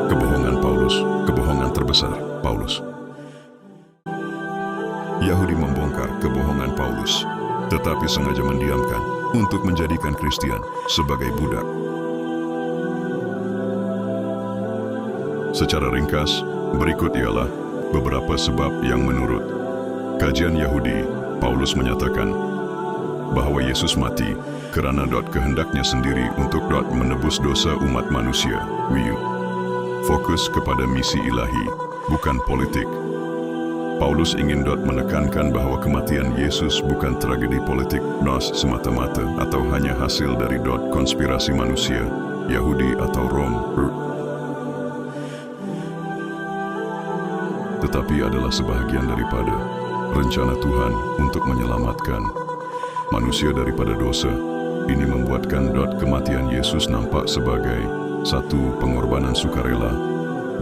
Kebohongan Paulus, kebohongan terbesar Paulus. Yahudi membongkar kebohongan Paulus, tetapi sengaja mendiamkan untuk menjadikan Kristian sebagai budak. Secara ringkas, berikut ialah beberapa sebab yang menurut kajian Yahudi, Paulus menyatakan bahwa Yesus mati kerana kehendaknya sendiri untuk menebus dosa umat manusia. Fokus kepada misi ilahi, bukan politik. Paulus ingin menekankan bahwa kematian Yesus bukan tragedi politik semata-mata atau hanya hasil dari konspirasi manusia, Yahudi atau Rom, tetapi adalah sebahagian daripada rencana Tuhan untuk menyelamatkan manusia daripada dosa. Ini membuatkan kematian Yesus nampak sebagai satu pengorbanan sukarela.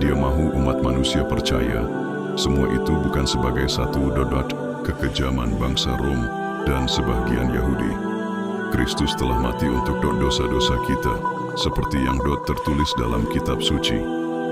Dia mahu umat manusia percaya semua itu bukan sebagai satu kekejaman bangsa Rom dan sebahagian Yahudi. Kristus telah mati untuk dosa-dosa kita, seperti yang tertulis dalam kitab suci.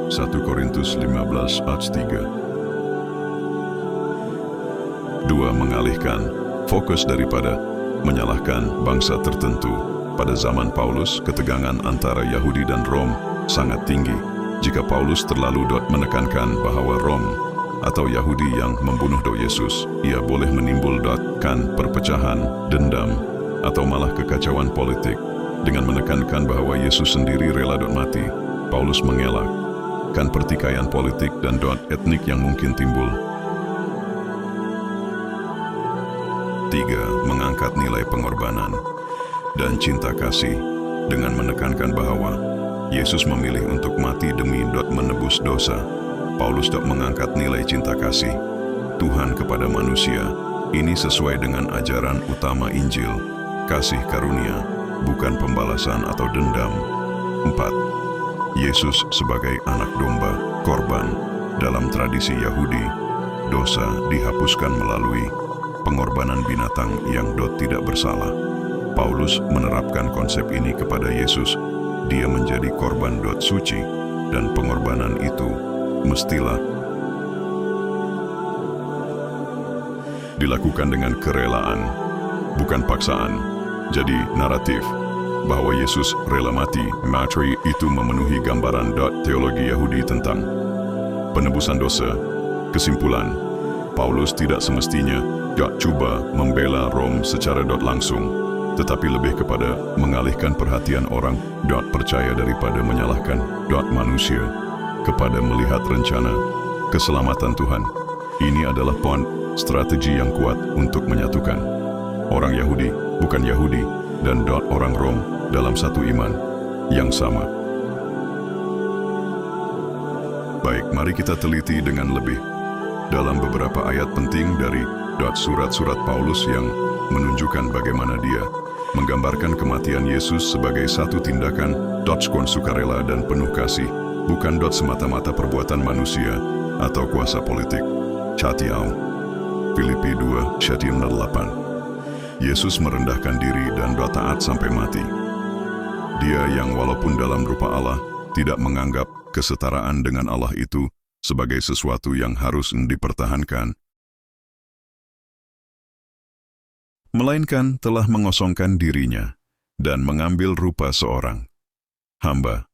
1 Korintus 15 ayat 3. 2. Mengalihkan fokus daripada menyalahkan bangsa tertentu. Pada zaman Paulus, ketegangan antara Yahudi dan Rom sangat tinggi. Jika Paulus terlalu menekankan bahwa Rom atau Yahudi yang membunuh Yesus, ia boleh menimbulkan perpecahan, dendam, atau malah kekacauan politik. Dengan menekankan bahwa Yesus sendiri rela mati, Paulus mengelakkan pertikaian politik dan etnik yang mungkin timbul. 3. Mengangkat nilai pengorbanan dan cinta kasih dengan menekankan bahwa Yesus memilih untuk mati demi menebus dosa. Paulus mengangkat nilai cinta kasih Tuhan kepada manusia. Ini sesuai dengan ajaran utama Injil, kasih karunia, bukan pembalasan atau dendam. 4. Yesus sebagai anak domba, korban. Dalam tradisi Yahudi, dosa dihapuskan melalui pengorbanan binatang yang tidak bersalah. Paulus menerapkan konsep ini kepada Yesus. Dia menjadi korban suci, dan pengorbanan itu mestilah dilakukan dengan kerelaan, bukan paksaan. Jadi naratif bahwa Yesus rela mati, materi itu memenuhi gambaran teologi Yahudi tentang penebusan dosa. Kesimpulan, Paulus tidak semestinya cuba membela Rom secara langsung, tetapi lebih kepada mengalihkan perhatian orang percaya daripada menyalahkan manusia kepada melihat rencana keselamatan Tuhan. Ini adalah strategi yang kuat untuk menyatukan orang Yahudi, bukan Yahudi, dan orang Rom dalam satu iman yang sama. Baik, mari kita teliti dengan lebih dalam beberapa ayat penting dari surat-surat Paulus yang menunjukkan bagaimana dia menggambarkan kematian Yesus sebagai satu tindakan sukarela dan penuh kasih, bukan semata-mata perbuatan manusia atau kuasa politik. Chatiau, Filipi 2, 8. Yesus merendahkan diri dan taat sampai mati. Dia yang walaupun dalam rupa Allah, tidak menganggap kesetaraan dengan Allah itu sebagai sesuatu yang harus dipertahankan, melainkan telah mengosongkan dirinya dan mengambil rupa seorang hamba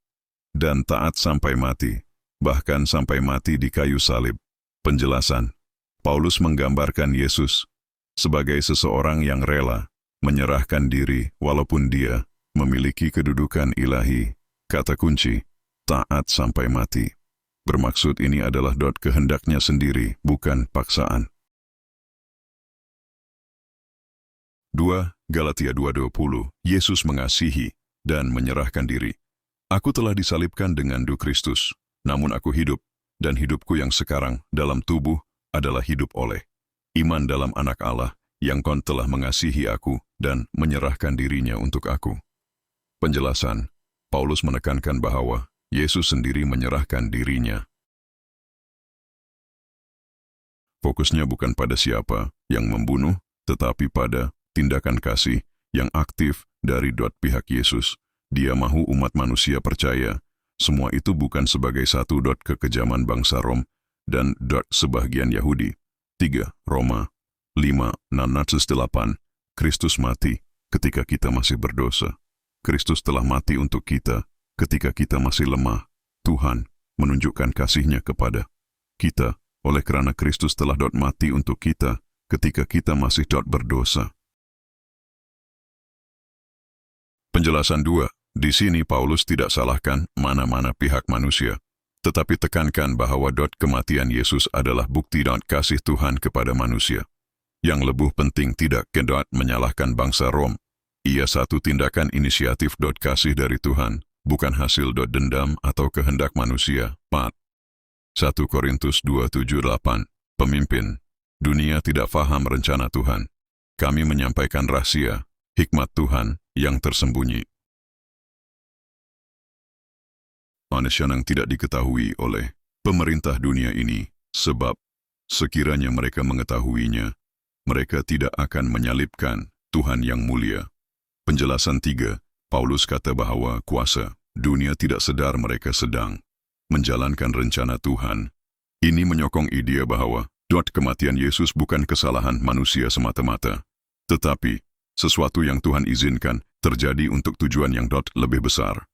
dan taat sampai mati, bahkan sampai mati di kayu salib. Penjelasan, Paulus menggambarkan Yesus sebagai seseorang yang rela menyerahkan diri walaupun dia memiliki kedudukan ilahi. Kata kunci, taat sampai mati. Bermaksud ini adalah kehendaknya sendiri, bukan paksaan. 2. Galatia 2:20. Yesus mengasihi dan menyerahkan diri. Aku telah disalibkan dengan Kristus, namun aku hidup, dan hidupku yang sekarang dalam tubuh adalah hidup oleh iman dalam Anak Allah yang telah mengasihi aku dan menyerahkan dirinya untuk aku. Penjelasan, Paulus menekankan bahwa Yesus sendiri menyerahkan dirinya. Fokusnya bukan pada siapa yang membunuh, tetapi pada tindakan kasih yang aktif dari pihak Yesus. Dia mahu umat manusia percaya. Semua itu bukan sebagai satu kekejaman bangsa Rom dan sebagian Yahudi. 3. Roma 5:8. Kristus mati ketika kita masih berdosa. Kristus telah mati untuk kita ketika kita masih lemah. Tuhan menunjukkan kasih-Nya kepada kita oleh karena Kristus telah mati untuk kita ketika kita masih berdosa. Penjelasan 2. Di sini Paulus tidak salahkan mana-mana pihak manusia, tetapi tekankan bahwa kematian Yesus adalah bukti kasih Tuhan kepada manusia. Yang lebih penting tidak menyalahkan bangsa Rom. Ia satu tindakan inisiatif kasih dari Tuhan, bukan hasil dendam atau kehendak manusia. 4. 1 Korintus 2:7-8. Pemimpin. Dunia tidak faham rencana Tuhan. Kami menyampaikan rahasia, hikmat Tuhan yang tersembunyi. Manusia yang tidak diketahui oleh pemerintah dunia ini, sebab sekiranya mereka mengetahuinya, mereka tidak akan menyalibkan Tuhan yang mulia. Penjelasan 3. Paulus kata bahwa kuasa dunia tidak sadar mereka sedang menjalankan rencana Tuhan. Ini menyokong ide bahwa kematian Yesus bukan kesalahan manusia semata-mata, tetapi sesuatu yang Tuhan izinkan terjadi untuk tujuan yang lebih besar.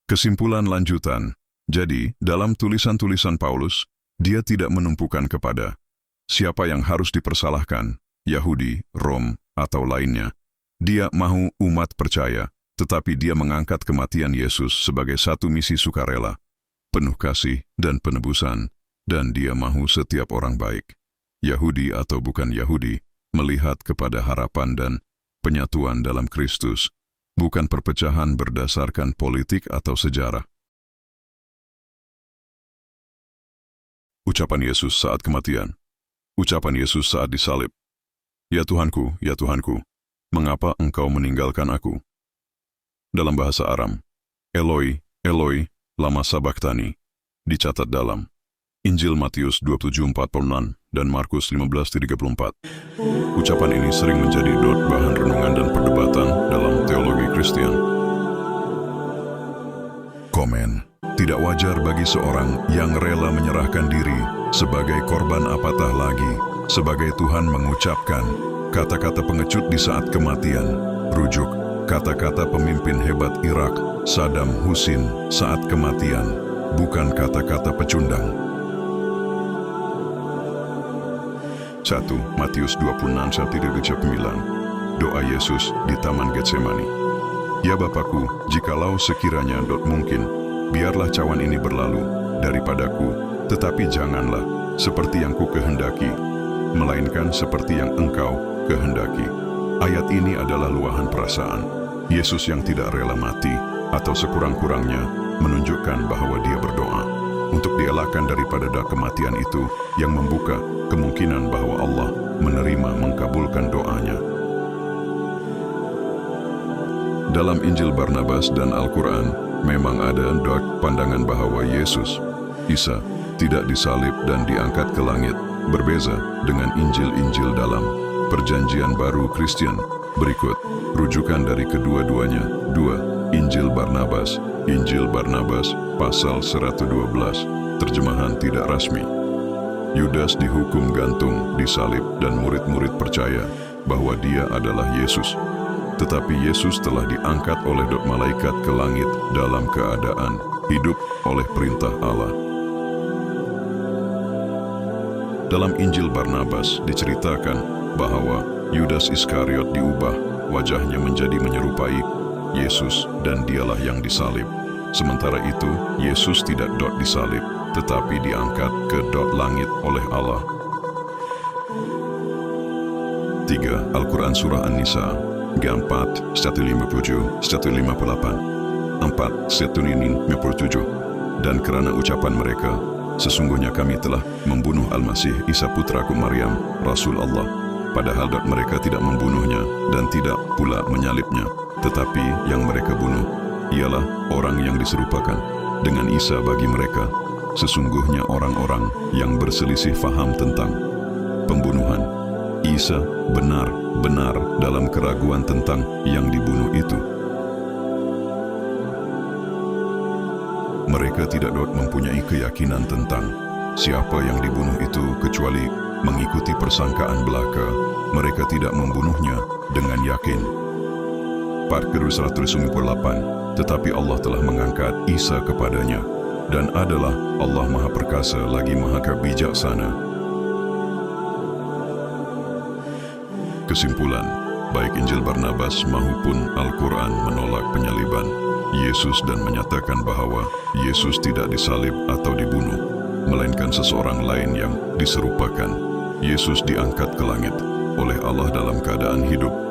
Kesimpulan lanjutan. Jadi, dalam tulisan-tulisan Paulus, dia tidak menumpukan kepada siapa yang harus dipersalahkan, Yahudi, Rom, atau lainnya. Dia mahu umat percaya, tetapi dia mengangkat kematian Yesus sebagai satu misi sukarela, penuh kasih dan penebusan, dan dia mahu setiap orang baik, Yahudi atau bukan Yahudi, melihat kepada harapan dan penyatuan dalam Kristus, bukan perpecahan berdasarkan politik atau sejarah. Ucapan Yesus saat kematian. Ucapan Yesus saat disalib. Ya Tuhanku, mengapa Engkau meninggalkan aku? Dalam bahasa Aram, Eloi, Eloi, lama sabachthani, dicatat dalam Injil Matius 27:46 dan Markus 15:34. Ucapan ini sering menjadi bahan renungan dan perdebatan dalam teologi Kristen. Komen. Tidak wajar bagi seorang yang rela menyerahkan diri sebagai korban apatah lagi, sebagai Tuhan mengucapkan kata-kata pengecut di saat kematian. Rujuk kata-kata pemimpin hebat Irak, Saddam Hussein, saat kematian, bukan kata-kata pecundang. 1 Matius 26:9. Doa Yesus di Taman Getsemani. Ya Bapakku, jikalau sekiranya mungkin, biarlah cawan ini berlalu daripadaku, tetapi janganlah seperti yang ku kehendaki, melainkan seperti yang Engkau kehendaki. Ayat ini adalah luahan perasaan Yesus yang tidak rela mati, atau sekurang-kurangnya menunjukkan bahwa dia berdoa untuk dielakkan daripada kematian itu yang membuka kemungkinan bahwa Allah menerima mengkabulkan doanya. Dalam Injil Barnabas dan Al-Quran, memang ada pandangan bahwa Yesus, Isa, tidak disalib dan diangkat ke langit, berbeza dengan Injil-Injil dalam Perjanjian Baru Kristen. Berikut rujukan dari kedua-duanya. 2. Injil Barnabas pasal 112, terjemahan tidak rasmi. Yudas dihukum gantung, disalib, dan murid-murid percaya bahwa dia adalah Yesus. Tetapi Yesus telah diangkat oleh malaikat ke langit dalam keadaan hidup oleh perintah Allah. Dalam Injil Barnabas diceritakan bahwa Yudas Iskariot diubah wajahnya menjadi menyerupai Yesus dan dialah yang disalib. Sementara itu, Yesus tidak disalib, tetapi diangkat ke langit oleh Allah. 3. Al-Quran Surah An-Nisa 4, 157, 158, 4, 157. Dan karena ucapan mereka, sesungguhnya kami telah membunuh Al-Masih Isa putraku Maryam, Rasul Allah. Padahal mereka tidak membunuhnya dan tidak pula menyalibnya, tetapi yang mereka bunuh ialah orang yang diserupakan dengan Isa bagi mereka. Sesungguhnya orang-orang yang berselisih faham tentang pembunuhan Isa benar-benar dalam keraguan tentang yang dibunuh itu. Mereka tidak dapat mempunyai keyakinan tentang siapa yang dibunuh itu kecuali mengikuti persangkaan belaka. Mereka tidak membunuhnya dengan yakin. 4 Korintus 1:8. Tetapi Allah telah mengangkat Isa kepadanya, dan adalah Allah Maha Perkasa lagi Maha Bijaksana. Kesimpulan, baik Injil Barnabas maupun Al-Quran menolak penyaliban Yesus dan menyatakan bahwa Yesus tidak disalib atau dibunuh, melainkan seseorang lain yang diserupakan. Yesus diangkat ke langit oleh Allah dalam keadaan hidup